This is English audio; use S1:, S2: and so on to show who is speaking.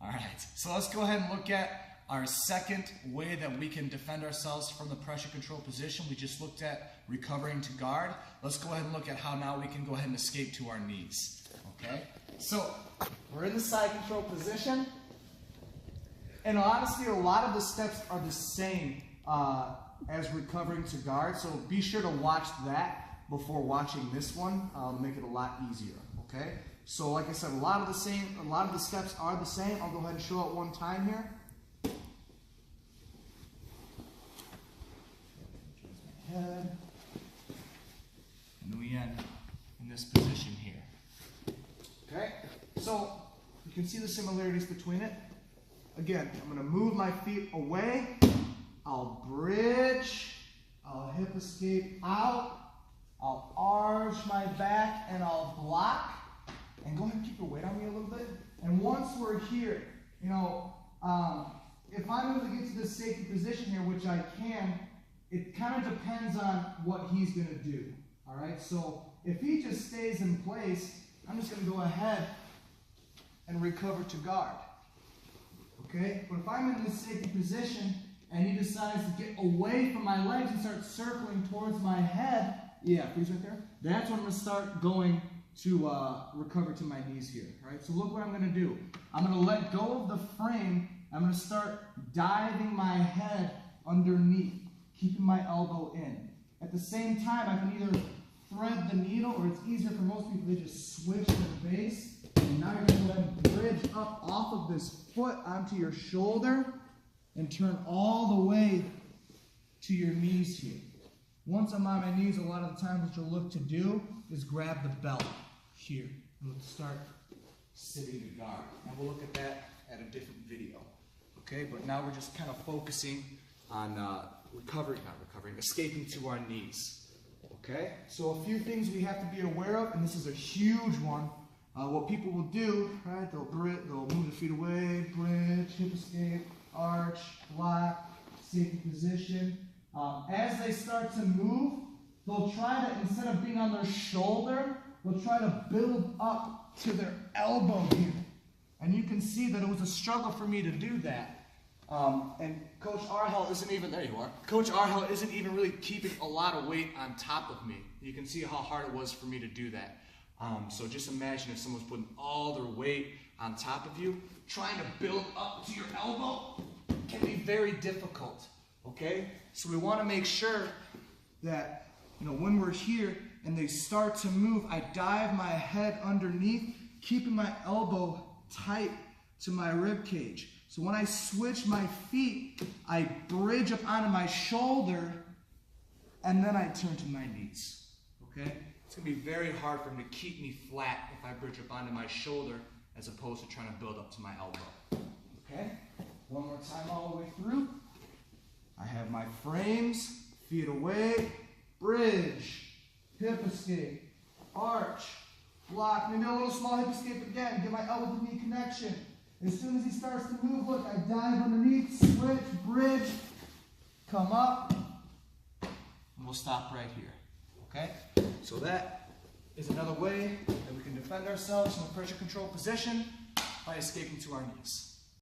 S1: All right, so let's go ahead and look at our second way that we can defend ourselves from the pressure control position. We just looked at recovering to guard. Let's go ahead and look at how now we can go ahead and escape to our knees. Okay, so we're in the side control position. And honestly, a lot of the steps are the same as recovering to guard. So be sure to watch that before watching this one. Make it a lot easier. Okay. So like I said, a lot of the steps are the same. I'll go ahead and show it one time here. Head. And we end in this position here. Okay. So you can see the similarities between it. Again, I'm going to move my feet away. I'll bridge. I'll hip escape out. I'll arch my back and I'll block. And go ahead and keep your weight on me a little bit. And once we're here, you know, if I'm able to get to this safety position here, which I can, it kind of depends on what he's going to do. All right, so if he just stays in place, I'm just going to go ahead and recover to guard. Okay, but if I'm in this safety position and he decides to get away from my legs and start circling towards my head, yeah, freeze right there. That's when I'm going to start going to recover to my knees here. All right, so look what I'm going to do. I'm going to let go of the frame. I'm going to start diving my head underneath, keeping my elbow in. At the same time, I can either thread the needle, or it's easier for most people to just switch the base. And now you're going to go ahead and bridge up off of this foot onto your shoulder and turn all the way to your knees here. Once I'm on my knees, a lot of the times what you'll look to do is grab the belt here. And we'll start sitting to guard. And we'll look at that at a different video. Okay, but now we're just kind of focusing on escaping to our knees. Okay, so a few things we have to be aware of, and this is a huge one. What people will do, right, they'll move the feet away, bridge, hip escape, arch, block, safety position. As they start to move, they'll try to, instead of being on their shoulder, they'll try to build up to their elbow here. And you can see that it was a struggle for me to do that. And Coach Arhel isn't even, there you are. Coach Arhel isn't even really keeping a lot of weight on top of me. You can see how hard it was for me to do that. So just imagine if someone's putting all their weight on top of you, trying to build up to your elbow can be very difficult. Okay? So we want to make sure that, you know, when we're here and they start to move, I dive my head underneath, keeping my elbow tight to my rib cage. So when I switch my feet, I bridge up onto my shoulder and then I turn to my knees. Okay? It's going to be very hard for him to keep me flat if I bridge up onto my shoulder as opposed to trying to build up to my elbow. Okay? One more time all the way through. I have my frames, feet away, bridge, hip escape, arch, block, maybe a little small hip escape again, get my elbow to knee connection. As soon as he starts to move, look, I dive underneath, switch, bridge, come up, and we'll stop right here. Okay? So that is another way that we can defend ourselves from a pressure control position by escaping to our knees.